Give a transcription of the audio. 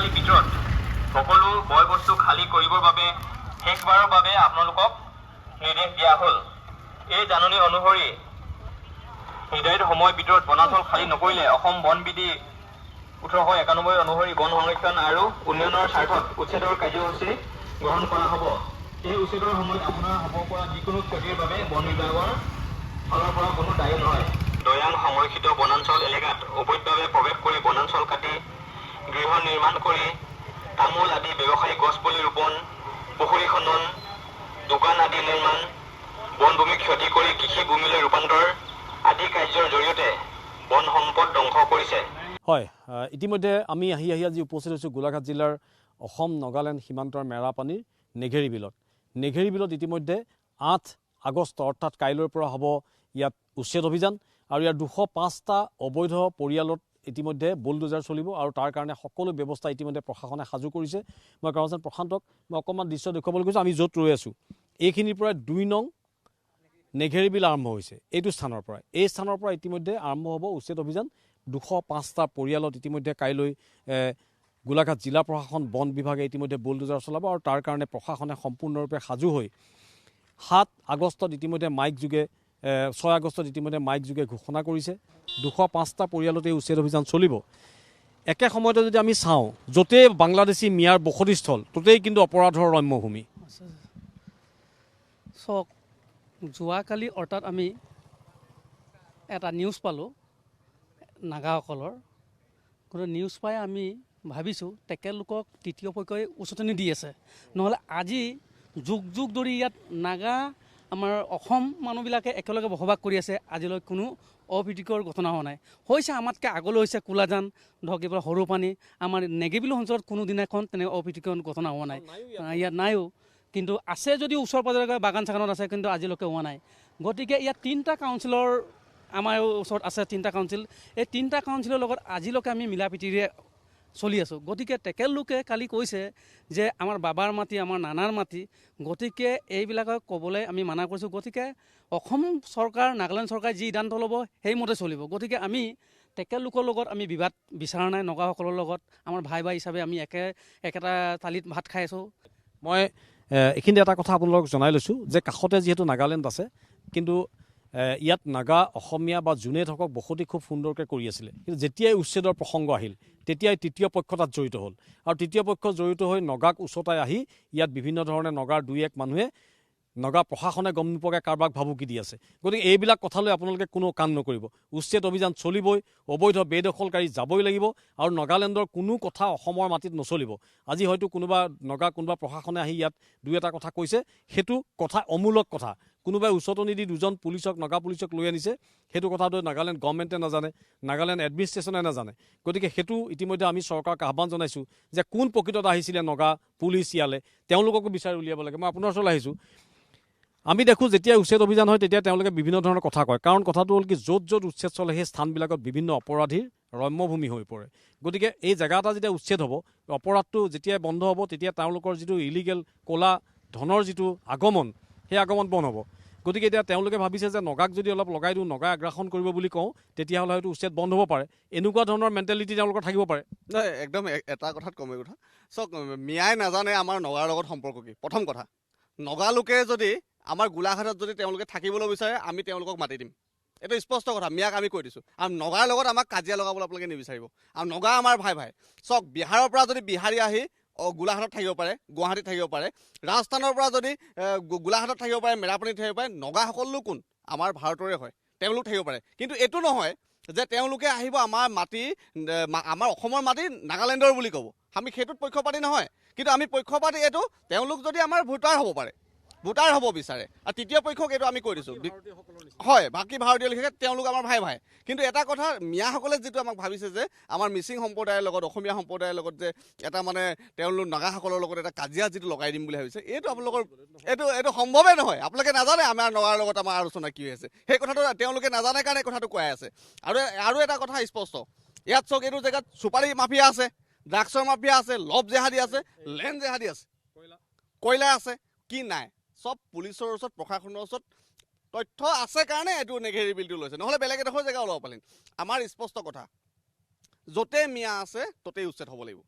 কালিৰ ভিতৰত সকলো বয় বস্তু খালী কৰিবৰ বাবে শেষবাৰৰ বাবে আপোনালোকক নিৰ্দেশ দিয়া হ'ল। এই জাননী অনুসৰি নিৰ্ধাৰিত সময়ৰ ভিতৰত বনাঞ্চল খালী নকৰিলে অসম বন বিধি 1891 অনুসৰি বন সংৰক্ষণ আৰু উন্নয়নৰ স্বাৰ্থত উচ্ছেদৰ কাৰ্যসূচী গ্ৰহণ কৰা হ'ব। এই উচ্ছেদৰ সময়ত আপোনাৰ হ'ব পৰা যিকোনো ক্ষতিৰ বাবে বন বিভাগৰ ফালৰ পৰা কোনো দায়ী নহয়। দৈয়াং সংৰক্ষিত বনাঞ্চল এলেকাত অবৈধভাৱে প্ৰৱেশ কৰি বনাঞ্চল কাটি গৃহ নিৰ্মাণ কৰি তামোল আদি ব্যৱসায়িক গছপুলি ৰোপণ, পুখুৰী খনন, দোকান আদি নিৰ্মাণ, বনভূমি ক্ষতি কৰি কৃষিভূমিলৈ ৰূপান্তৰ আদি কাৰ্যৰ জৰিয়তে বন সম্পদ ধ্বংস কৰিছে। হয়, ইতিমধ্যে আমি আহি আজি উপস্থিত হৈছোঁ গোলাঘাট জিলাৰ অসম নাগালেণ্ড সীমান্তৰ মেৰাপানীৰ নেঘেৰী বিলত। নেঘেৰী বিলত ইতিমধ্যে 8 আগষ্ট অৰ্থাৎ কাইলৈৰ পৰা হ'ব ইয়াত উচ্ছেদ অভিযান আৰু ইয়াৰ 205টা অবৈধ পৰিয়ালত ইতিমধ্যে বুলডোজাৰ চলিব আৰু তাৰ কাৰণে সকলো ব্যৱস্থা ইতিমধ্যে প্ৰশাসনে সাজু কৰিছে। মই কামচান প্ৰশান্তক মই অকণমান দৃশ্য দেখুৱাবলৈ গৈছোঁ। আমি য'ত ৰৈ আছোঁ এইখিনিৰ পৰা 2 নং নেঘেৰী বিল আৰম্ভ হৈছে। এইটো স্থানৰ পৰা এই স্থানৰ পৰা ইতিমধ্যে আৰম্ভ হ'ব উচ্ছেদ অভিযান। 205টা পৰিয়ালত ইতিমধ্যে কাইলৈ গোলাঘাট জিলা প্ৰশাসন বন বিভাগে ইতিমধ্যে বুলডোজাৰ চলাব আৰু তাৰ কাৰণে প্ৰশাসনে সম্পূৰ্ণৰূপে সাজু হৈ 7 আগষ্টত ইতিমধ্যে মাইক যোগে 6 আগষ্টত ইতিমধ্যে মাইক যোগে ঘোষণা কৰিছে 205টা পৰিয়ালতে উচ্ছেদ অভিযান চলিব। একে সময়তে যদি আমি চাওঁ য'তেই বাংলাদেশী মিয়াৰ বসতিস্থল ত'তেই কিন্তু অপৰাধৰ ৰম্যভূমি। চাওক, যোৱাকালি অৰ্থাৎ আমি এটা নিউজ পালোঁ নাগাসকলৰ। কিন্তু নিউজ পাই আমি ভাবিছোঁ তেখেতলোকক তৃতীয় পক্ষই উচতনি দি আছে, নহ'লে আজি যুগ যুগ ধৰি ইয়াত নাগা আমাৰ অসম মানুহবিলাকে একেলগে বসবাস কৰি আছে। আজিলৈ কোনো অপ্ৰীতিকৰ ঘটনা হোৱা নাই। হৈছে আমাতকৈ আগলৈ হৈছে কোলাজান, ধৰক এইবাৰ সৰু পানী, আমাৰ নেগেবিল অঞ্চলত কোনো দিনাখন তেনেকৈ অপ্ৰীতিকৰ ঘটনা হোৱা নাই। ইয়াত নাইও, কিন্তু আছে যদিও ওচৰ পাজৰে বাগান চাগানত আছে, কিন্তু আজিলৈকে হোৱা নাই। গতিকে ইয়াত 3টা কাউন্সিলৰ আমাৰ ওচৰত আছে, 3টা কাউন্সিল। এই 3টা কাউন্সিলৰ লগত আজিলৈকে আমি মিলা প্ৰীতিৰে চলি আছোঁ। গতিকে তেখেতলোকে কালি কৈছে যে আমাৰ বাবাৰ মাটি, আমাৰ নানাৰ মাটি, গতিকে এইবিলাকক ক'বলৈ আমি মানা কৰিছোঁ। গতিকে অসম চৰকাৰ, নাগালেণ্ড চৰকাৰে যি সিদ্ধান্ত ল'ব সেইমতে চলিব। গতিকে আমি তেখেতলোকৰ লগত আমি বিবাদ বিচৰা নাই। নগাসকলৰ লগত আমাৰ ভাই হিচাপে আমি একেটা থালিত ভাত খাই আছোঁ। মই এইখিনিতে এটা কথা আপোনালোকক জনাই লৈছোঁ যে কাষতে যিহেতু নাগালেণ্ড আছে, কিন্তু ইয়াত নাগা, অসমীয়া বা যোনে থাকক বসতি খুব সুন্দৰকৈ কৰি আছিলে। কিন্তু যেতিয়াই উচ্ছেদৰ প্ৰসংগ আহিল তেতিয়াই তৃতীয় পক্ষ তাত জড়িত হ'ল আৰু তৃতীয় পক্ষ জড়িত হৈ নগাক উচতাই আহি ইয়াত বিভিন্ন ধৰণে নগাৰ 2-1 মানুহে নগা প্ৰশাসনে গম নোপোৱাকৈ কাৰোবাক ভাবুকি দি আছে। গতিকে এইবিলাক কথালৈ আপোনালোকে কোনো কাম নকৰিব। উচ্ছেদ অভিযান চলিবই, অবৈধ বেদখলকাৰী যাবই লাগিব আৰু নাগালেণ্ডৰ কোনো কথা অসমৰ মাটিত নচলিব। আজি হয়তো কোনোবা প্ৰশাসনে আহি ইয়াত 2-এটা কথা কৈছে, সেইটো কথা অমূলক কথা। কোনোবাই উচতনি দি 2জন পুলিচক, নগা পুলিচক লৈ আনিছে, সেইটো কথাটো নাগালেণ্ড গভৰ্ণমেণ্টে নাজানে, নাগালেণ্ড এডমিনিষ্ট্ৰেশ্যনে নাজানে। গতিকে সেইটো ইতিমধ্যে আমি চৰকাৰক আহ্বান জনাইছোঁ যে কোন প্ৰকৃতত আহিছিলে নগা পুলিচ ইয়ালৈ, তেওঁলোককো বিচাৰি উলিয়াব লাগে। মই আপোনাৰ ওচৰলৈ আহিছোঁ। আমি দেখোঁ যেতিয়া উচ্ছেদ অভিযান হয় তেতিয়া তেওঁলোকে বিভিন্ন ধৰণৰ কথা কয়, কাৰণ কথাটো হ'ল কি য'ত য'ত উচ্ছেদ চলে সেই স্থানবিলাকত বিভিন্ন অপৰাধীৰ ৰম্যভূমি হৈ পৰে। গতিকে এই জেগা এটা যেতিয়া উচ্ছেদ হ'ব, অপৰাধটো যেতিয়াই বন্ধ হ'ব তেতিয়া তেওঁলোকৰ যিটো ইলিগেল ক'লা ধনৰ যিটো আগমন, সেই আগমন বন্ধ হ'ব। গতিকে এতিয়া তেওঁলোকে ভাবিছে যে নগাক যদি অলপ লগাই দিওঁ, নগাই আগ্ৰাসন কৰিব বুলি কওঁ, তেতিয়াহ'লে হয়তো উচ্ছেদ বন্ধ হ'ব পাৰে। এনেকুৱা ধৰণৰ মেণ্টেলিটি তেওঁলোকৰ থাকিব পাৰে। নহয়, একদম এটা কথাত কমেই কথা। চাওক, মিয়াই নাজানে আমাৰ নগাৰ লগত সম্পৰ্ক কি। প্ৰথম কথা, নগা লোকে যদি আমাৰ গোলাঘাটত যদি তেওঁলোকে থাকিবলৈ বিচাৰে, আমি তেওঁলোকক মাতি দিম। এইটো স্পষ্ট কথা, মিয়াক আমি কৈ দিছোঁ। আৰু নগাৰ লগত আমাক কাজিয়া লগাবলৈ আপোনালোকে নিবিচাৰিব। আৰু নগা আমাৰ ভাই। চাওক, বিহাৰৰ পৰা যদি বিহাৰী আহি গোলাঘাটত থাকিব পাৰে, গুৱাহাটীত থাকিব পাৰে, ৰাজস্থানৰ পৰা যদি গোলাঘাটত থাকিব পাৰে, মেৰাপানীত থাকিব পাৰে, নগাসকলো কোন? আমাৰ ভাৰতৰে হয়, তেওঁলোক থাকিব পাৰে। কিন্তু এইটো নহয় যে তেওঁলোকে আহিব আমাৰ মাটি, আমাৰ অসমৰ মাটি নাগালেণ্ডৰ বুলি ক'ব। আমি সেইটোত পক্ষপাতি নহয়, কিন্তু আমি পক্ষপাতি এইটো, তেওঁলোক যদি আমাৰ ভোটাৰ হ'ব পাৰে, ভোটাৰ হ'ব বিচাৰে। আৰু তৃতীয় পক্ষক এইটো আমি কৈ দিছোঁ, হয়, বাকী ভাৰতীয় লিখে তেওঁলোক আমাৰ ভাই। কিন্তু এটা কথা, মিয়াসকলে যিটো আমাক ভাবিছে যে আমাৰ মিচিং সম্প্ৰদায়ৰ লগত, অসমীয়া সম্প্ৰদায়ৰ লগত যে এটা মানে তেওঁলোক নাগাসকলৰ লগত এটা কাজিয়া যিটো লগাই দিম বুলি ভাবিছে, এইটো আপোনালোকৰ এইটো সম্ভৱেই নহয়। আপোনালোকে নাজানে আমাৰ নগাৰ লগত আমাৰ আলোচনা কি হৈ আছে। সেই কথাটো তেওঁলোকে নাজানে কাৰণে কথাটো কোৱাই আছে। আৰু এটা কথা স্পষ্ট, ইয়াত চাওক, এইটো জেগাত চুপাৰী মাফিয়া আছে, ড্ৰাগছৰ মাফিয়া আছে, লভ জেহাদী আছে, লেণ্ড জেহাদী আছে, কয়লা আছে, কি নাই? চব পুলিচৰ ওচৰত, প্ৰশাসনৰ ওচৰত তথ্য আছে কাৰণে এইটো নেঘেৰী বিলটো লৈছে, নহ'লে বেলেগ এডোখৰ জেগা ওলাব পাৰিম। আমাৰ স্পষ্ট কথা, য'তে মিয়া আছে ত'তেই উচ্ছেদ হ'ব লাগিব।